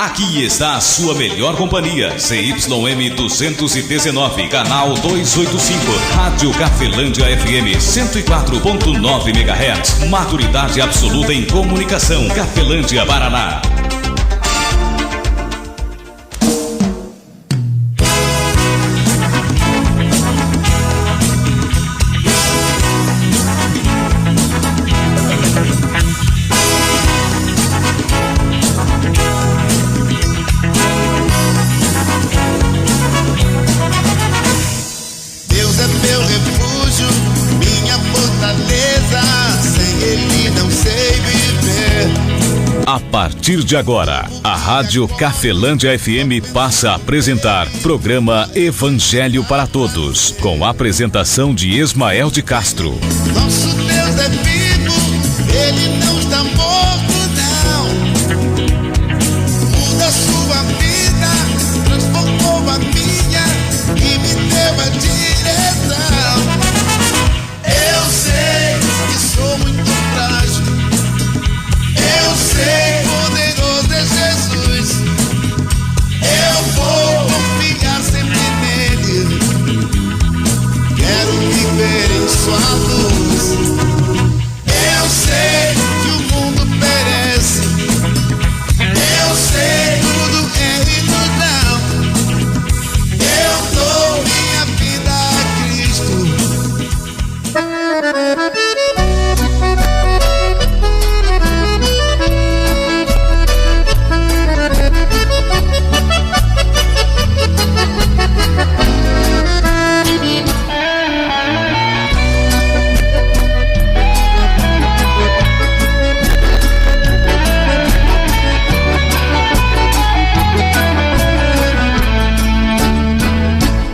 Aqui está a sua melhor companhia, ZYM 219, canal 285, Rádio Cafelândia FM 104.9 MHz, maturidade absoluta em comunicação, Cafelândia, Paraná. A partir de agora, a Rádio Cafelândia FM passa a apresentar programa Evangelho para Todos, com a apresentação de Ismael de Castro. Nosso Deus é vivo, Ele não está morto, não. Muda sua vida, transformou a minha e me deu a direção. Eu sei que sou muito frágil, eu sei, poderoso é Jesus. Eu vou confiar sempre nele. Quero viver em sua luz. Eu sei que o mundo perece. Eu sei, tudo é ilusão. Eu dou minha vida a Cristo.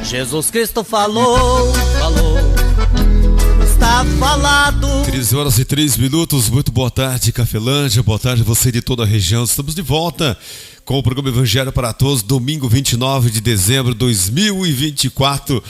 Jesus Cristo falou, está falado. 13h03, muito boa tarde, Cafelândia, boa tarde você de toda a região. Estamos de volta com o programa Evangelho para Todos, domingo 29 de dezembro de 2024,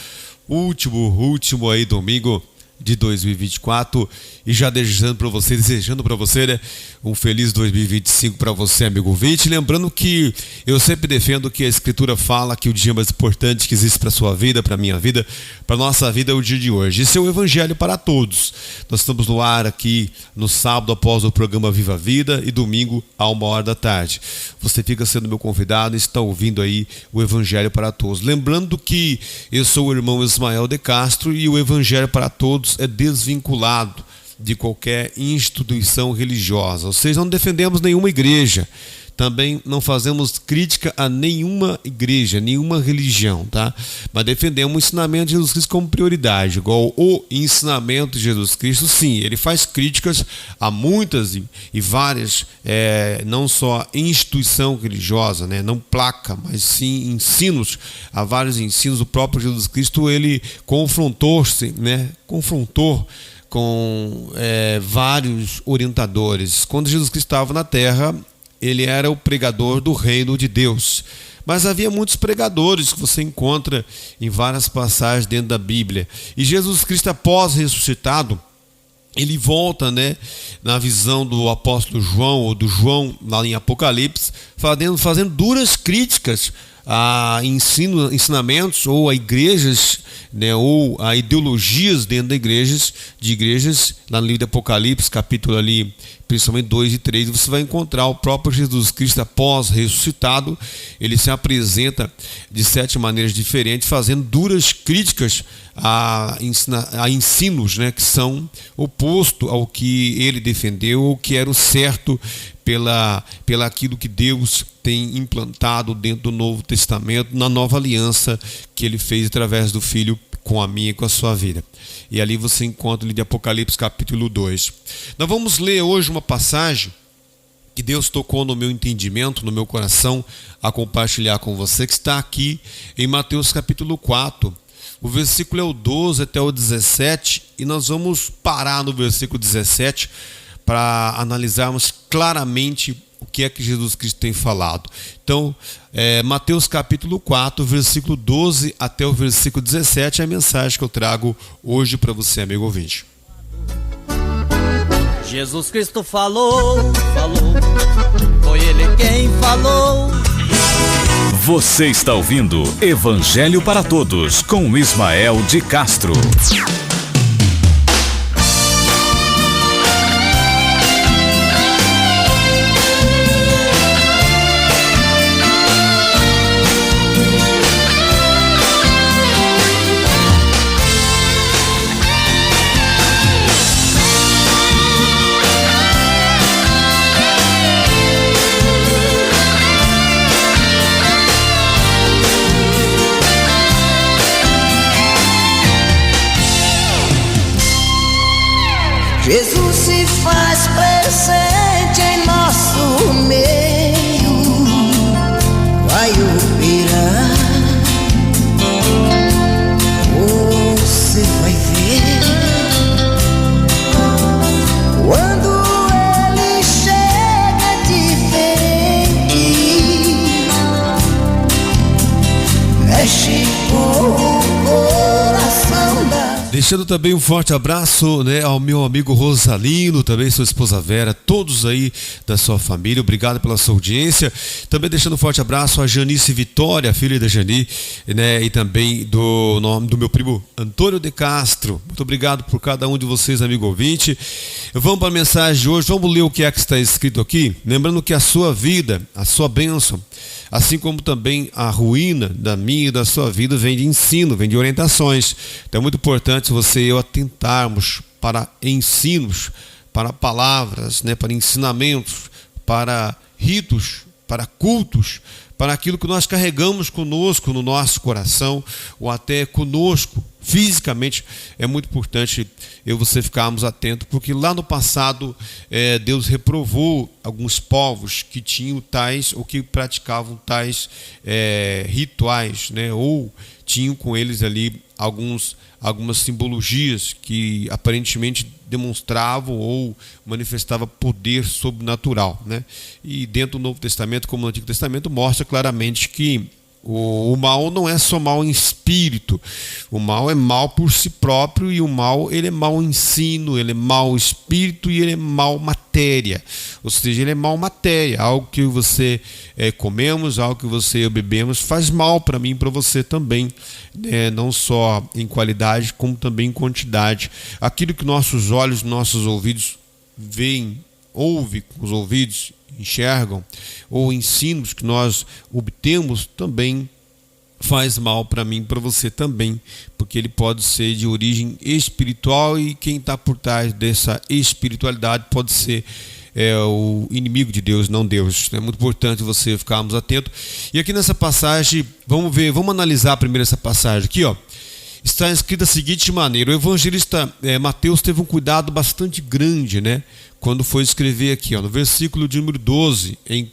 último aí domingo de 2024, e já desejando para você, né, um feliz 2025 para você, amigo ouvinte. Lembrando que eu sempre defendo que a Escritura fala que o dia mais importante que existe para sua vida, para minha vida, para nossa vida é o dia de hoje. Esse é o Evangelho para Todos. Nós estamos no ar aqui no sábado após o programa Viva a Vida e domingo à 1h da tarde. Você fica sendo meu convidado e está ouvindo aí o Evangelho para Todos. Lembrando que eu sou o irmão Ismael de Castro e o Evangelho para Todos é desvinculado de qualquer instituição religiosa, ou seja, não defendemos nenhuma igreja, também não fazemos crítica a nenhuma igreja, nenhuma religião, tá? Mas defendemos o ensinamento de Jesus Cristo como prioridade, igual o ensinamento de Jesus Cristo, sim, ele faz críticas a muitas e várias, não só instituição religiosa, né? Não placa, mas sim ensinos, a vários ensinos. O próprio Jesus Cristo, ele confrontou-se, né? Confrontou com vários orientadores. Quando Jesus Cristo estava na terra, ele era o pregador do reino de Deus. Mas havia muitos pregadores que você encontra em várias passagens dentro da Bíblia. E Jesus Cristo, após ressuscitado, ele volta, né, na visão do apóstolo João, ou do João, lá em Apocalipse, fazendo duras críticas a ensinamentos ou a igrejas, né, ou a ideologias dentro de igrejas, lá no livro de Apocalipse, capítulo ali, principalmente 2 e 3, você vai encontrar o próprio Jesus Cristo após ressuscitado. Ele se apresenta de 7 maneiras diferentes, fazendo duras críticas a ensinos, né, que são oposto ao que ele defendeu, ou que era o certo pela aquilo que Deus tem implantado dentro do Novo Testamento, na nova aliança que ele fez através do Filho com a minha e com a sua vida. E ali você encontra o livro de Apocalipse capítulo 2. Nós vamos ler hoje uma passagem que Deus tocou no meu entendimento, no meu coração, a compartilhar com você, que está aqui em Mateus capítulo 4. O versículo é o 12 até o 17, e nós vamos parar no versículo 17 para analisarmos claramente o que é que Jesus Cristo tem falado. Então, Mateus capítulo 4, versículo 12 até o versículo 17 é a mensagem que eu trago hoje para você, amigo ouvinte. Jesus Cristo falou, foi Ele quem falou, Você está ouvindo Evangelho para Todos com Ismael de Castro. Jesus se faz presente em nosso meio, vai operar. Você vai ver quando ele chega diferente, mexe com o coração da... Deixando também um forte abraço, né, ao meu amigo Rosalino, também sua esposa Vera, todos aí da sua família, obrigado pela sua audiência. Também deixando um forte abraço a Janice Vitória, filha da Jani, né, e também do meu primo Antônio de Castro. Muito obrigado por cada um de vocês, amigo ouvinte. Vamos para a mensagem de hoje, vamos ler o que é que está escrito aqui. Lembrando que a sua vida, a sua bênção, assim como também a ruína da minha e da sua vida vem de ensino, vem de orientações. Então é muito importante você e eu atentarmos para ensinos, para palavras, né, para ensinamentos, para ritos, para cultos, para aquilo que nós carregamos conosco no nosso coração ou até conosco fisicamente. É muito importante eu e você ficarmos atentos, porque lá no passado Deus reprovou alguns povos que tinham tais ou que praticavam tais rituais, né, ou tinham com eles ali algumas simbologias que aparentemente demonstravam ou manifestavam poder sobrenatural, né? E dentro do Novo Testamento, como no Antigo Testamento, mostra claramente que o mal não é só mal em espírito, o mal é mal por si próprio, e o mal, ele é mal ensino, ele é mal espírito e ele é mal matéria, ou seja, ele é mal matéria, algo que você comemos, algo que você e eu bebemos, faz mal para mim e para você também, né? Não só em qualidade, como também em quantidade. Aquilo que nossos olhos, nossos ouvidos veem, ouvem com os ouvidos, enxergam, ou ensinos que nós obtemos, também faz mal para mim e para você também, porque ele pode ser de origem espiritual, e quem está por trás dessa espiritualidade pode ser o inimigo de Deus, não Deus. É muito importante você ficarmos atentos. E aqui nessa passagem, vamos analisar primeiro essa passagem aqui, ó. Está escrita da seguinte maneira: o evangelista Mateus teve um cuidado bastante grande, né, quando foi escrever aqui, ó, no versículo de número 12, em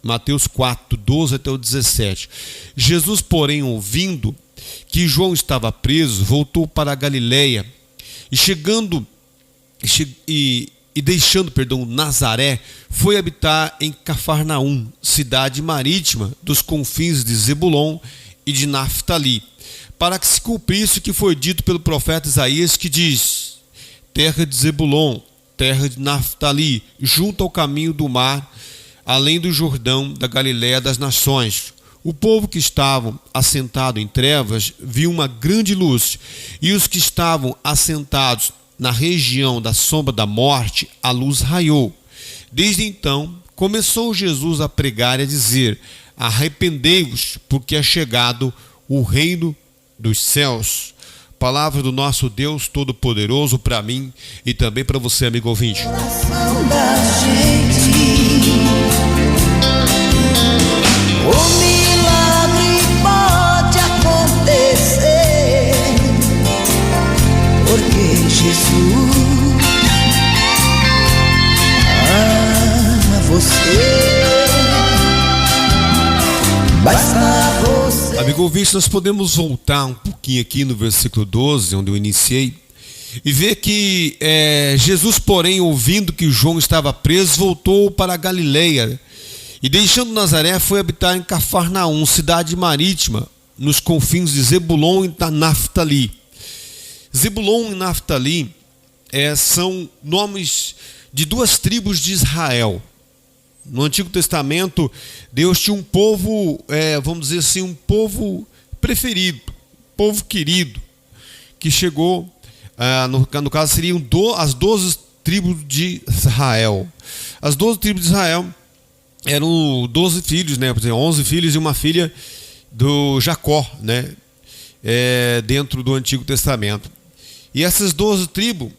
Mateus 4, 12 até o 17. Jesus, porém, ouvindo que João estava preso, voltou para a Galileia, e deixando Nazaré, foi habitar em Cafarnaum, cidade marítima dos confins de Zebulon e de Naftali, para que se cumprisse o que foi dito pelo profeta Isaías, que diz: terra de Zebulon, terra de Naftali, junto ao caminho do mar, além do Jordão, da Galiléia das nações. O povo que estavam assentado em trevas viu uma grande luz, e os que estavam assentados na região da sombra da morte, a luz raiou. Desde então, começou Jesus a pregar e a dizer: arrependei-vos, porque é chegado o reino dos céus. Palavra do nosso Deus Todo-Poderoso para mim e também para você, amigo ouvinte. Coração da gente, o milagre pode acontecer, porque Jesus ama você. Basta você. Amigo ouvinte, nós podemos voltar um pouquinho aqui no versículo 12, onde eu iniciei, e ver que Jesus, porém, ouvindo que João estava preso, voltou para a Galileia, e deixando Nazaré, foi habitar em Cafarnaum, cidade marítima, nos confins de Zebulon e Naftali. Zebulon e Naftali são nomes de duas tribos de Israel. No Antigo Testamento, Deus tinha um povo, vamos dizer assim, um povo preferido, povo querido, que chegou, no caso seriam as 12 tribos de Israel. As 12 tribos de Israel eram 12 filhos, né? 11 filhos e uma filha do Jacó, né? Dentro do Antigo Testamento. E essas 12 tribos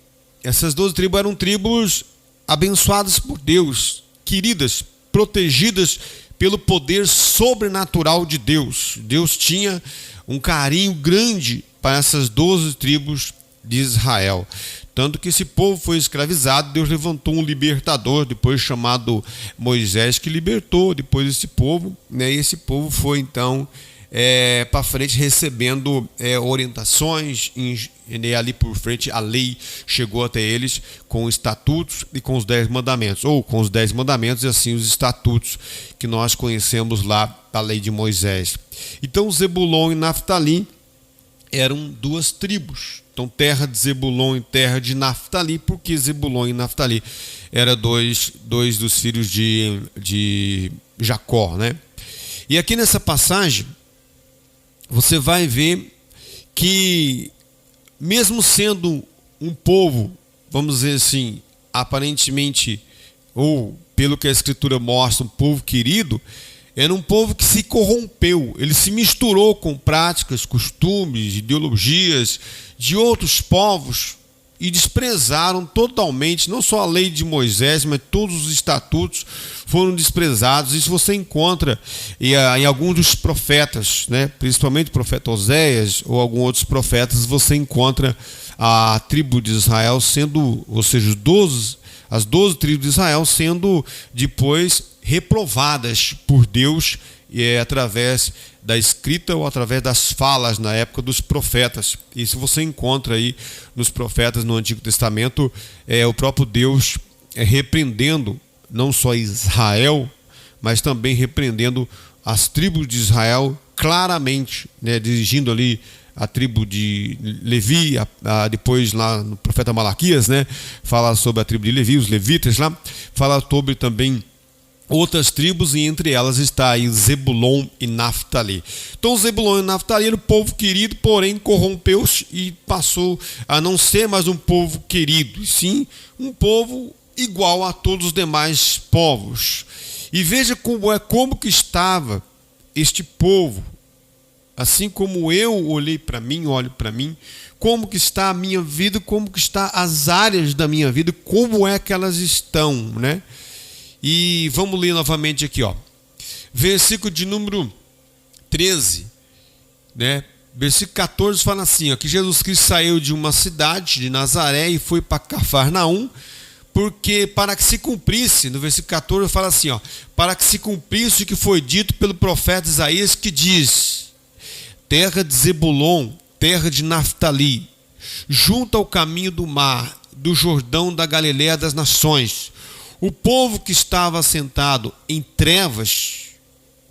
eram tribos abençoadas por Deus, queridas, protegidas pelo poder sobrenatural de Deus. Deus tinha um carinho grande para essas 12 tribos de Israel. Tanto que esse povo foi escravizado, Deus levantou um libertador, depois chamado Moisés, que libertou depois esse povo, né? E esse povo foi então para frente recebendo orientações, e ali por frente a lei chegou até eles com estatutos e com os 10 mandamentos, ou com os 10 mandamentos e assim os estatutos que nós conhecemos lá da lei de Moisés. Então Zebulon e Naftali eram 2 tribos. Então, terra de Zebulon e terra de Naftali, porque Zebulon e Naftali eram dois dos filhos de Jacó, né? E aqui nessa passagem, você vai ver que, mesmo sendo um povo, vamos dizer assim, aparentemente, ou pelo que a Escritura mostra, um povo querido, era um povo que se corrompeu, ele se misturou com práticas, costumes, ideologias de outros povos e desprezaram totalmente, não só a lei de Moisés, mas todos os estatutos foram desprezados. Isso você encontra em alguns dos profetas, né? Principalmente o profeta Oséias ou alguns outros profetas, você encontra a tribo de Israel sendo, ou seja, as 12 tribos de Israel sendo depois reprovadas por Deus através da escrita ou através das falas na época dos profetas. Isso você encontra aí nos profetas no Antigo Testamento, o próprio Deus repreendendo não só Israel, mas também repreendendo as tribos de Israel claramente, né, dirigindo ali a tribo de Levi, depois lá no profeta Malaquias, né, fala sobre a tribo de Levi, os levitas lá, fala sobre também outras tribos, e entre elas está aí Zebulon e Naftali. Então Zebulon e Naftali era um povo querido, porém corrompeu-se e passou a não ser mais um povo querido, e sim um povo igual a todos os demais povos. E veja como que estava este povo, assim como eu olho para mim, como que está a minha vida, como que está as áreas da minha vida, como é que elas estão, né? E vamos ler novamente aqui, ó. Versículo de número 13, né? Versículo 14 fala assim, ó, que Jesus Cristo saiu de uma cidade, de Nazaré, e foi para Cafarnaum, porque para que se cumprisse, no versículo 14 fala assim, ó, para que se cumprisse o que foi dito pelo profeta Isaías, que diz: terra de Zebulon, terra de Naftali, junto ao caminho do mar, do Jordão da Galileia das nações, o povo que estava assentado em trevas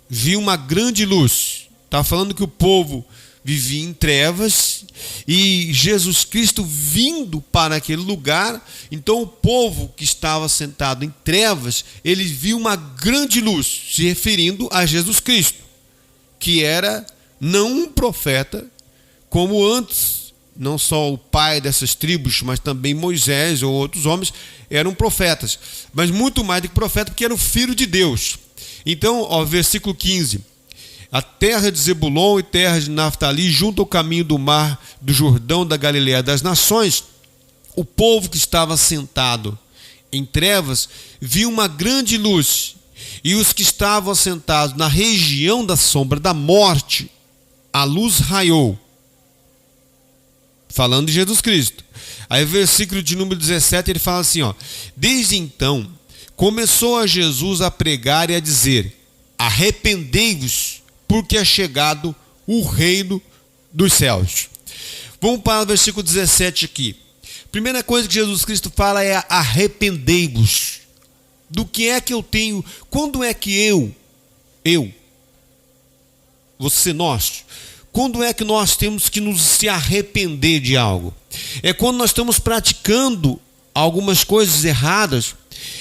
viu uma grande luz. Está falando que o povo vivia em trevas e Jesus Cristo vindo para aquele lugar. Então o povo que estava sentado em trevas, ele viu uma grande luz, se referindo a Jesus Cristo, que era não um profeta como antes. Não só o pai dessas tribos, mas também Moisés ou outros homens eram profetas, mas muito mais do que profeta, porque era o filho de Deus. Então, ó, versículo 15: a terra de Zebulon e terra de Naftali, junto ao caminho do mar do Jordão da Galileia das nações, o povo que estava sentado em trevas viu uma grande luz, e os que estavam assentados na região da sombra da morte, a luz raiou. Falando de Jesus Cristo. Aí versículo de número 17, ele fala assim, ó: desde então começou a Jesus a pregar e a dizer: arrependei-vos, porque é chegado o reino dos céus. Vamos para o versículo 17 aqui. Primeira coisa que Jesus Cristo fala é: arrependei-vos. Do que é que eu tenho? Quando é que nós, quando é que nós temos que se arrepender de algo? É quando nós estamos praticando algumas coisas erradas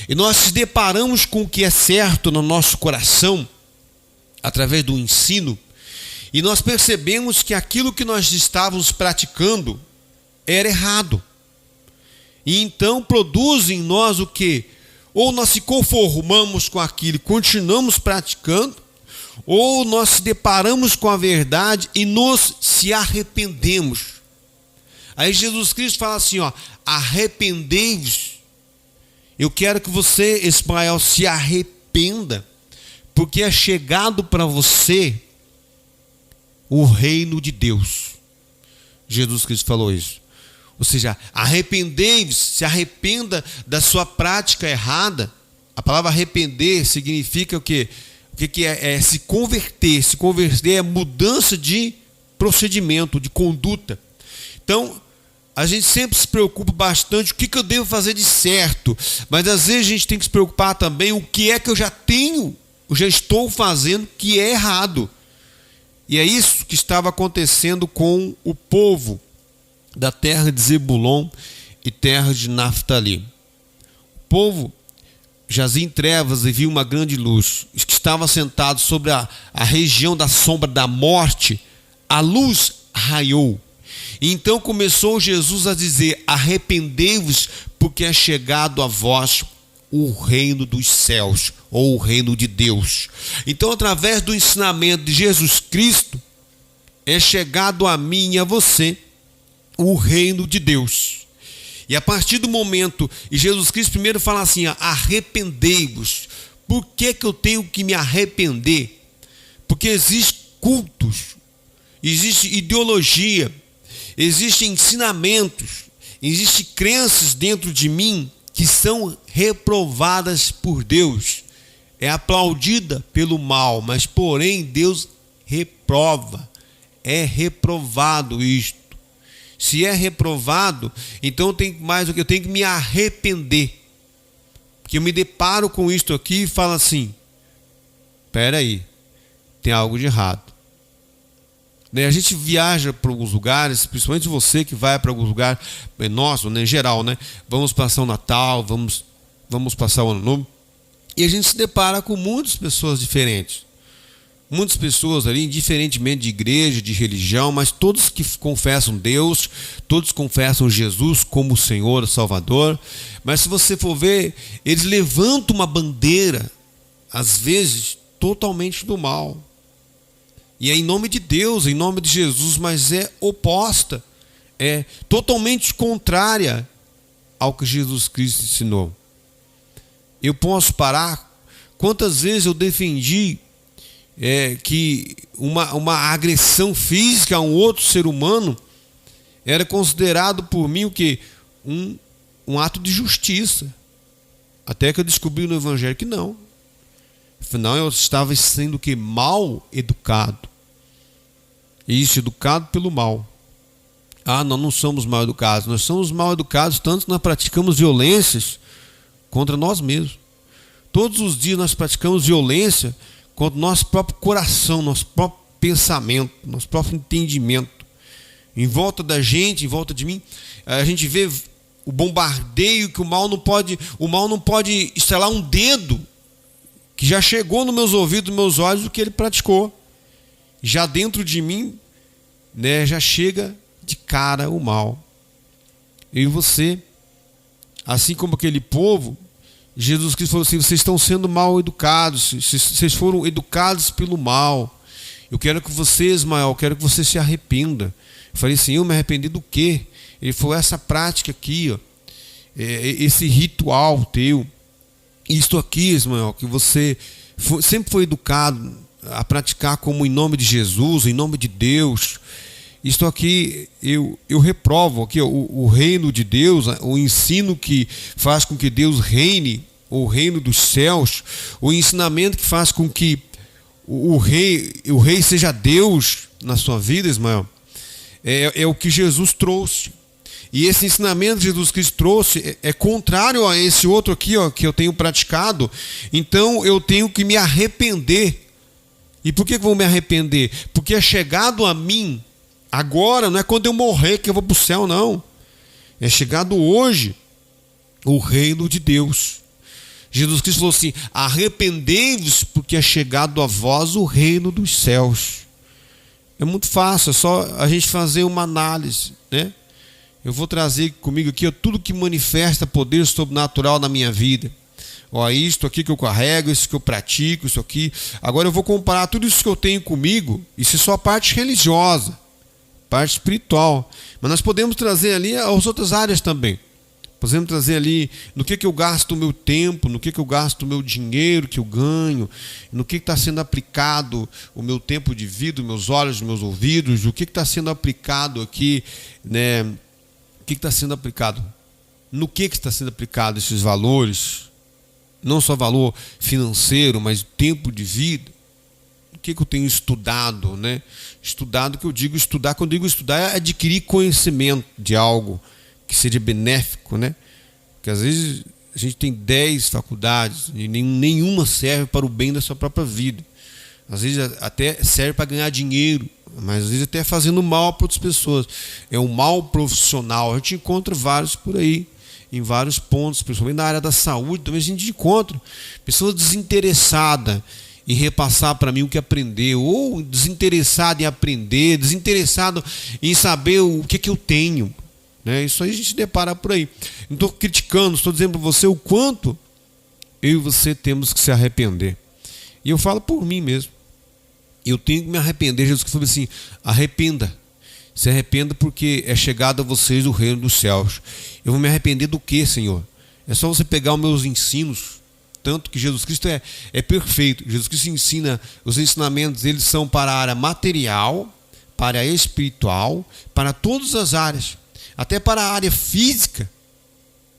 e nós se deparamos com o que é certo no nosso coração, através do ensino, e nós percebemos que aquilo que nós estávamos praticando era errado. E então produz em nós o quê? Ou nós se conformamos com aquilo e continuamos praticando, ou nós se deparamos com a verdade e nos se arrependemos. Aí Jesus Cristo fala assim, ó, arrependei-vos. Eu quero que você, Ismael, se arrependa, porque é chegado para você o reino de Deus. Jesus Cristo falou isso. Ou seja, arrependei-vos, se arrependa da sua prática errada. A palavra arrepender significa o quê? O que é? É se converter. Se converter é mudança de procedimento, de conduta. Então, a gente sempre se preocupa bastante o que eu devo fazer de certo. Mas às vezes a gente tem que se preocupar também o que é que eu já estou fazendo que é errado. E é isso que estava acontecendo com o povo da terra de Zebulon e terra de Naftali. O povo jazia em trevas e viu uma grande luz. Os que estavam sentados sobre a região da sombra da morte, a luz raiou. E então começou Jesus a dizer, arrependei-vos, porque é chegado a vós o reino dos céus, ou o reino de Deus. Então, através do ensinamento de Jesus Cristo, é chegado a mim e a você o reino de Deus. E a partir do momento, e Jesus Cristo primeiro fala assim, arrependei-vos. Por que eu tenho que me arrepender? Porque existem cultos, existe ideologia, existem ensinamentos, existem crenças dentro de mim que são reprovadas por Deus. É aplaudida pelo mal, mas porém Deus reprova. É reprovado isto. Se é reprovado, então eu tenho que me arrepender. Porque eu me deparo com isto aqui e falo assim, espera aí, tem algo de errado. A gente viaja para alguns lugares, principalmente você que vai para alguns lugares, nosso, em geral, né? Vamos passar o Natal, vamos passar o Ano Novo, e a gente se depara com muitas pessoas diferentes. Muitas pessoas ali, indiferentemente de igreja, de religião, mas todos que confessam Deus, todos confessam Jesus como Senhor, Salvador. Mas se você for ver, eles levantam uma bandeira, às vezes, totalmente do mal. E é em nome de Deus, em nome de Jesus, mas é oposta, é totalmente contrária ao que Jesus Cristo ensinou. Eu posso parar? Quantas vezes eu defendi que uma agressão física a um outro ser humano era considerado por mim o quê? Um ato de justiça. Até que eu descobri no Evangelho que não. Afinal, eu estava sendo que mal educado. Isso, educado pelo mal. Nós não somos mal educados. Nós somos mal educados tanto que nós praticamos violências contra nós mesmos. Todos os dias nós praticamos violência contra o nosso próprio coração, nosso próprio pensamento, nosso próprio entendimento. Em volta da gente, em volta de mim, a gente vê o bombardeio que o mal não pode estalar um dedo que já chegou nos meus ouvidos, nos meus olhos, o que ele praticou. Já dentro de mim, né, já chega de cara o mal. Eu e você, assim como aquele povo, Jesus Cristo falou assim, vocês estão sendo mal educados, vocês foram educados pelo mal. Eu quero que você, Ismael, eu quero que você se arrependa. Eu falei assim, eu me arrependi do quê? Ele falou, essa prática aqui, ó, esse ritual teu, isto aqui, Ismael, que você sempre foi educado a praticar como em nome de Jesus, em nome de Deus. Isto aqui eu reprovo aqui, ó, o reino de Deus, o ensino que faz com que Deus reine, o reino dos céus, o ensinamento que faz com que o rei seja Deus na sua vida, Ismael, é o que Jesus trouxe. E esse ensinamento que Jesus Cristo trouxe é contrário a esse outro aqui, ó, que eu tenho praticado. Então eu tenho que me arrepender. E por que eu vou me arrepender? Porque é chegado a mim agora, não é quando eu morrer que eu vou para o céu, não. É chegado hoje o reino de Deus. Jesus Cristo falou assim: arrependei-vos, porque é chegado a vós o reino dos céus. É muito fácil, é só a gente fazer uma análise, né? Eu vou trazer comigo aqui tudo que manifesta poder sobrenatural na minha vida. Ó, isto aqui que eu carrego, isso que eu pratico, isso aqui. Agora eu vou comparar tudo isso que eu tenho comigo. Isso é só a parte religiosa, parte espiritual. Mas nós podemos trazer ali as outras áreas também. Podemos trazer ali no que eu gasto o meu tempo, no que eu gasto o meu dinheiro que eu ganho, no que está sendo aplicado o meu tempo de vida, os meus olhos, os meus ouvidos, o que está sendo aplicado aqui, né? O que está sendo aplicado? No que está sendo aplicado esses valores? Não só valor financeiro, mas tempo de vida. O que eu tenho estudado, né? Estudado, que eu digo estudar, quando eu digo estudar, é adquirir conhecimento de algo que seja benéfico, né? Porque às vezes a gente tem 10 faculdades e nenhuma serve para o bem da sua própria vida. Às vezes até serve para ganhar dinheiro, mas às vezes até fazendo mal para outras pessoas. É um mal profissional. A gente encontra vários por aí, em vários pontos, principalmente na área da saúde. Também a gente encontra pessoas desinteressadas em repassar para mim o que aprendeu, ou desinteressado em aprender, desinteressado em saber o que eu tenho. Né? Isso aí a gente se depara por aí. Não estou criticando, estou dizendo para você o quanto eu e você temos que se arrepender. E eu falo por mim mesmo. Eu tenho que me arrepender. Jesus falou assim: arrependa. Se arrependa, porque é chegado a vocês o reino dos céus. Eu vou me arrepender do que, Senhor? É só você pegar os meus ensinos. Tanto que Jesus Cristo é perfeito. Jesus Cristo ensina, os ensinamentos eles são para a área material, para a espiritual, para todas as áreas. Até para a área física,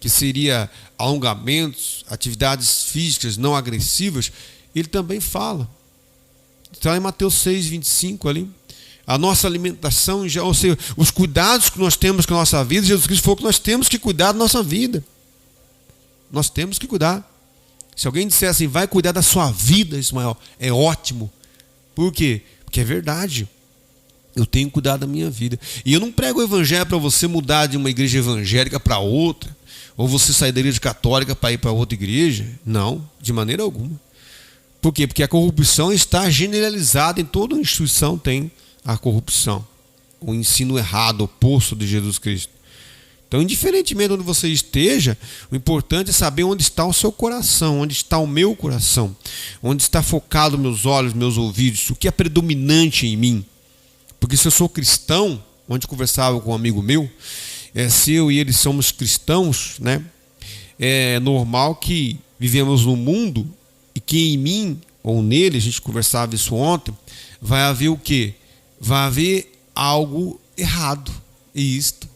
que seria alongamentos, atividades físicas não agressivas, ele também fala. Está em Mateus 6:25 ali. A nossa alimentação, ou seja, os cuidados que nós temos com a nossa vida, Jesus Cristo falou que nós temos que cuidar da nossa vida. Nós temos que cuidar. Se alguém disser assim, vai cuidar da sua vida, Ismael, é ótimo. Por quê? Porque é verdade. Eu tenho cuidado da minha vida. E eu não prego o evangelho para você mudar de uma igreja evangélica para outra, ou você sair da igreja católica para ir para outra igreja. Não, de maneira alguma. Por quê? Porque a corrupção está generalizada, em toda instituição tem a corrupção. O ensino errado, oposto de Jesus Cristo. Então, indiferentemente de onde você esteja, o importante é saber onde está o seu coração, onde está o meu coração, onde está focado meus olhos, meus ouvidos, o que é predominante em mim. Porque se eu sou cristão, onde conversava com um amigo meu, se eu e ele somos cristãos, né, é normal que vivemos num mundo e que em mim ou nele, a gente conversava isso ontem, vai haver o quê? Vai haver algo errado. E isto,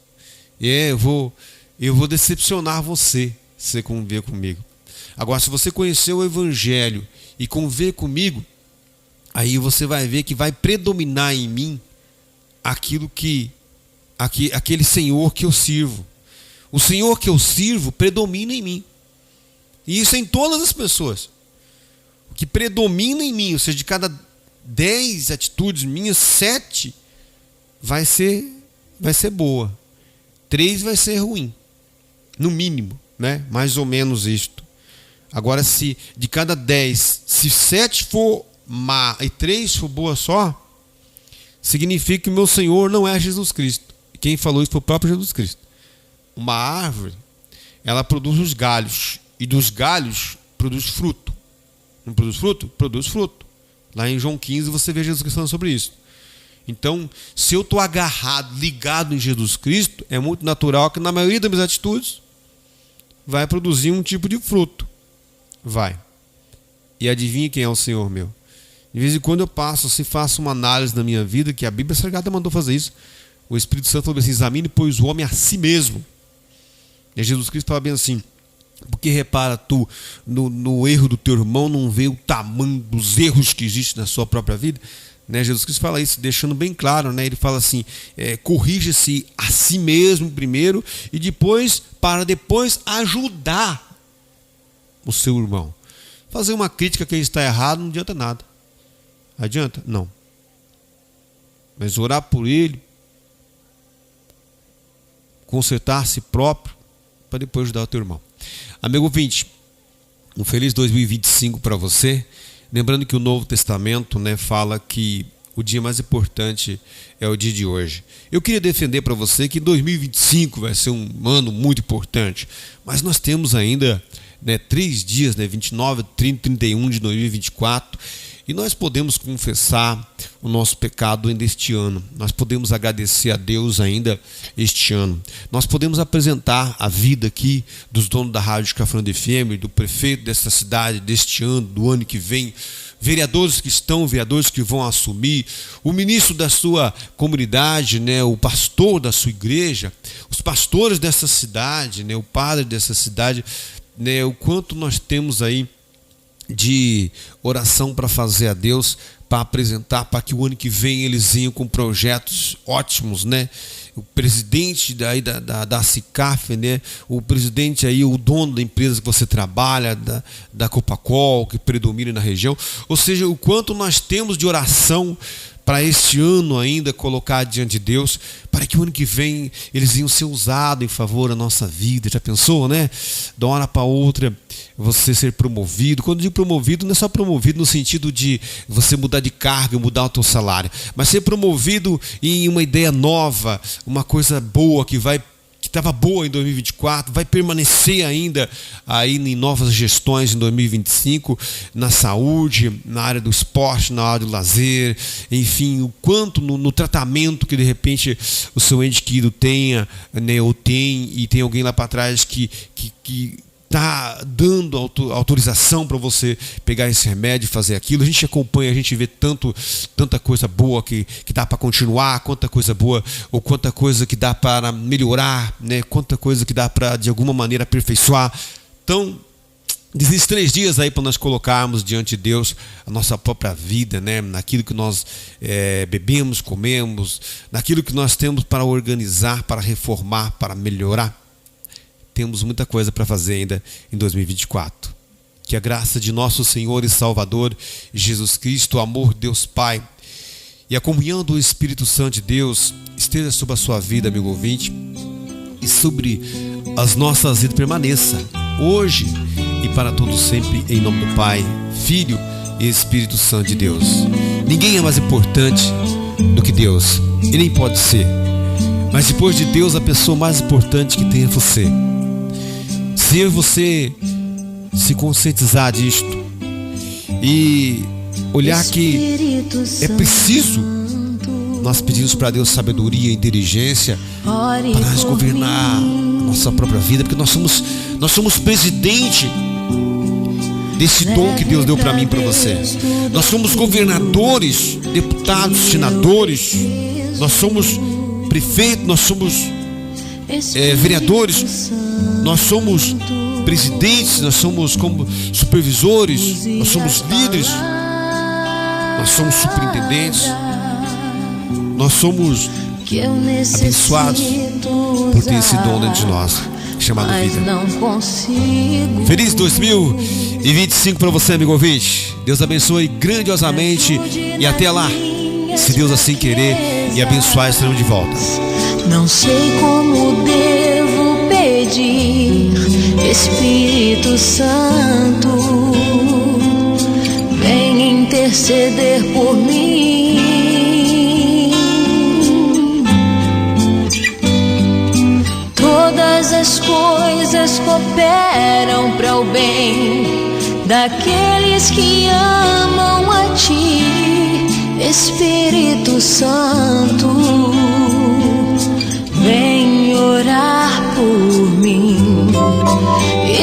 eu vou decepcionar você se você conviver comigo. Agora, se você conhecer o evangelho e conviver comigo, aí você vai ver que vai predominar em mim aquele Senhor que eu sirvo. O Senhor que eu sirvo predomina em mim. E isso é em todas as pessoas. O que predomina em mim, ou seja, de cada 10 atitudes minhas, 7 vai ser boa. 3 vai ser ruim. No mínimo, né? Mais ou menos isto. Agora, se de cada 10, se 7 for má e 3 for boa só, significa que o meu Senhor não é Jesus Cristo. Quem falou isso foi o próprio Jesus Cristo. Uma árvore, ela produz os galhos, e dos galhos produz fruto. Não produz fruto? Produz fruto. Lá em João 15 você vê Jesus Cristo falando sobre isso. Então, se eu estou agarrado, ligado em Jesus Cristo, é muito natural que na maioria das minhas atitudes vai produzir um tipo de fruto. Vai. E adivinha quem é o Senhor meu? De vez em quando eu faço uma análise da minha vida, que a Bíblia Sagrada mandou fazer isso. O Espírito Santo falou assim: examine, pois, o homem a si mesmo. E Jesus Cristo fala bem assim: porque repara tu no erro do teu irmão, não vê o tamanho dos erros que existem na sua própria vida? Né? Jesus Cristo fala isso, deixando bem claro, né? Ele fala assim: corrija-se a si mesmo primeiro, e depois, para depois ajudar o seu irmão. Fazer uma crítica que ele está errado não adianta nada. Adianta? Não. Mas orar por ele, consertar a si próprio, para depois ajudar o teu irmão. Amigo ouvinte, Um feliz 2025 para você. Lembrando que o Novo Testamento, né, fala que o dia mais importante é o dia de hoje. Eu queria defender para você que 2025 vai ser um ano muito importante, mas nós temos ainda, né, 3 dias, né, 29, 30, 31 de 2024, e nós podemos confessar o nosso pecado ainda este ano. Nós podemos agradecer a Deus ainda este ano. Nós podemos apresentar a vida aqui dos donos da Rádio Café FM, do prefeito desta cidade, deste ano, do ano que vem, vereadores que estão, vereadores que vão assumir, o ministro da sua comunidade, né, o pastor da sua igreja, os pastores dessa cidade, né, o padre dessa cidade, né, o quanto nós temos aí de oração para fazer a Deus, para apresentar, para que o ano que vem eles venham com projetos ótimos, né? O presidente daí da CICAF, né? O presidente aí, o dono da empresa que você trabalha, da Copacol, que predomina na região. Ou seja, o quanto nós temos de oração para este ano ainda colocar diante de Deus, para que o ano que vem eles venham ser usados em favor da nossa vida. Já pensou, né? De uma hora para outra você ser promovido. Quando eu digo promovido, não é só promovido no sentido de você mudar de cargo e mudar o teu salário, mas ser promovido em uma ideia nova, uma coisa boa que estava boa em 2024, vai permanecer ainda aí em novas gestões em 2025, na saúde, na área do esporte, na área do lazer, enfim, o quanto no tratamento que de repente o seu ente querido tenha, né, ou tem, e tem alguém lá para trás que está dando autorização para você pegar esse remédio e fazer aquilo. A gente acompanha, a gente vê tanta coisa boa que dá para continuar, quanta coisa boa ou quanta coisa que dá para melhorar, né? Quanta coisa que dá para de alguma maneira aperfeiçoar. Então, desses 3 dias aí para nós colocarmos diante de Deus a nossa própria vida, né? Naquilo que nós bebemos, comemos, naquilo que nós temos para organizar, para reformar, para melhorar. Temos muita coisa para fazer ainda em 2024. Que a graça de nosso Senhor e Salvador Jesus Cristo, o amor de Deus Pai e a comunhão do Espírito Santo de Deus esteja sobre a sua vida, amigo ouvinte, e sobre as nossas vidas permaneça hoje e para todos sempre, em nome do Pai, Filho e Espírito Santo de Deus. Ninguém é mais importante do que Deus, e nem pode ser. Mas depois de Deus, a pessoa mais importante que tem é você. Se você se conscientizar disto e olhar que é preciso nós pedimos para Deus sabedoria e inteligência para nós governar nossa própria vida, porque nós somos presidente desse dom que Deus deu para mim e para você. Nós somos governadores, deputados, senadores, nós somos prefeitos, nós somos vereadores, nós somos presidentes, nós somos como supervisores, nós somos líderes, nós somos superintendentes, nós somos abençoados por ter esse dom dentro de nós, chamado vida. Feliz 2025 para você, amigo ouvinte. Deus abençoe grandiosamente e até lá, se Deus assim querer e abençoar, estaremos de volta. Não sei como devo pedir, Espírito Santo, vem interceder por mim. Todas as coisas cooperam para o bem daqueles que amam a Ti, Espírito Santo. Vem orar por mim.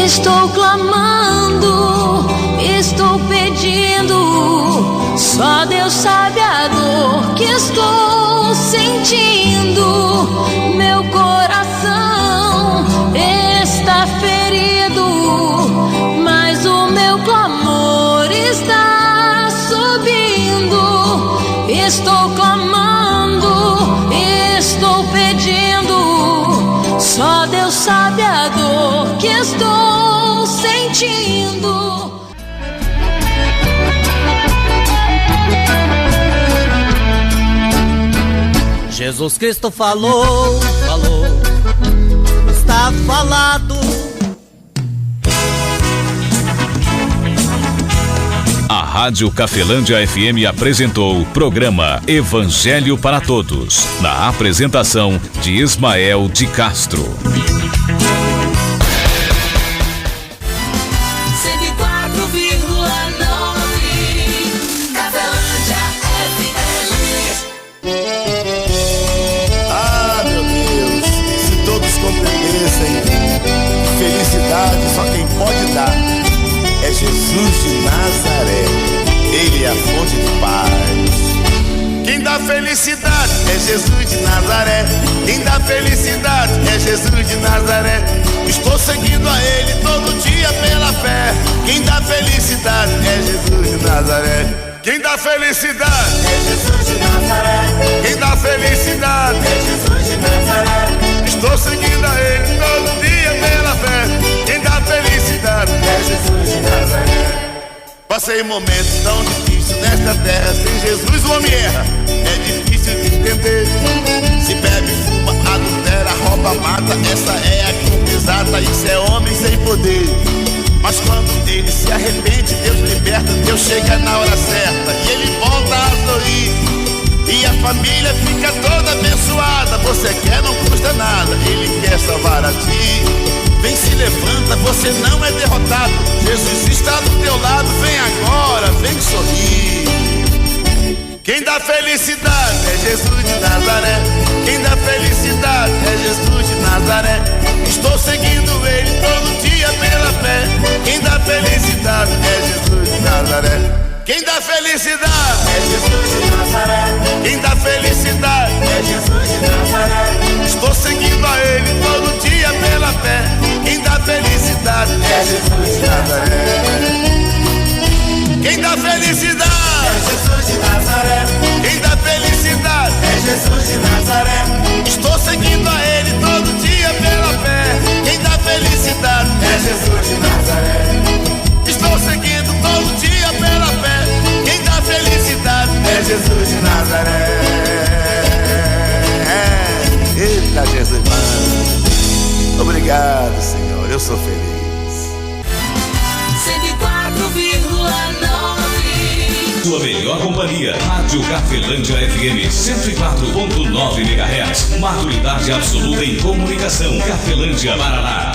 Estou clamando, estou pedindo. Só Deus sabe a dor que estou sentindo. Meu coração está ferido, mas o meu clamor está subindo. Estou clamando, estou pedindo. Só Deus sabe a dor que estou sentindo. Jesus Cristo falou, está falado. A Rádio Cafelândia FM apresentou o programa Evangelho para Todos, na apresentação de Ismael de Castro. 104,9 Cafelândia FM. Ah, meu Deus, se todos compreendessem, felicidade só quem pode dar é Jesus de Nazaré. Ele é a fonte de paz. Quem dá felicidade é Jesus de Nazaré. Quem dá felicidade é Jesus de Nazaré. Estou seguindo a Ele todo dia pela fé. Quem dá felicidade é Jesus de Nazaré. Quem dá felicidade é Jesus de Nazaré. Quem dá felicidade é Jesus de Nazaré. Estou seguindo a Ele todo dia pela fé. Quem dá felicidade é Jesus de Nazaré. Passei momentos tão difíceis nesta terra. Sem Jesus o homem erra, é difícil de entender. Se bebe, fuma, adultera, rouba, mata. Essa é a conta exata, isso é homem sem poder. Mas quando ele se arrepende, Deus liberta. Deus chega na hora certa e ele volta a sorrir. E a família fica toda abençoada. Você quer, não custa nada, ele quer salvar a ti. Vem, se levanta, você não é derrotado. Jesus está do teu lado, vem agora, vem sorrir. Quem dá felicidade é Jesus de Nazaré. Quem dá felicidade é Jesus de Nazaré. Estou seguindo Ele todo dia pela fé. Quem dá felicidade é Jesus de Nazaré. Quem dá felicidade é Jesus de Nazaré. Quem dá felicidade é Jesus de Nazaré. Estou seguindo a Ele todo dia pela fé. Quem dá felicidade é Jesus de Nazaré. Quem dá felicidade é Jesus de Nazaré. Quem dá felicidade é Jesus de Nazaré. Estou seguindo a Ele todo dia pela fé. Quem dá felicidade é Jesus de Nazaré. Estou seguindo todo dia pela fé. Quem dá felicidade é Jesus de Nazaré. Eita, Jesus, mano. Obrigado, Senhor, eu sou feliz. 104,9 Sua melhor companhia, Rádio Cafelândia FM 104.9 MHz. Maturidade absoluta em comunicação. Cafelândia, Paraná.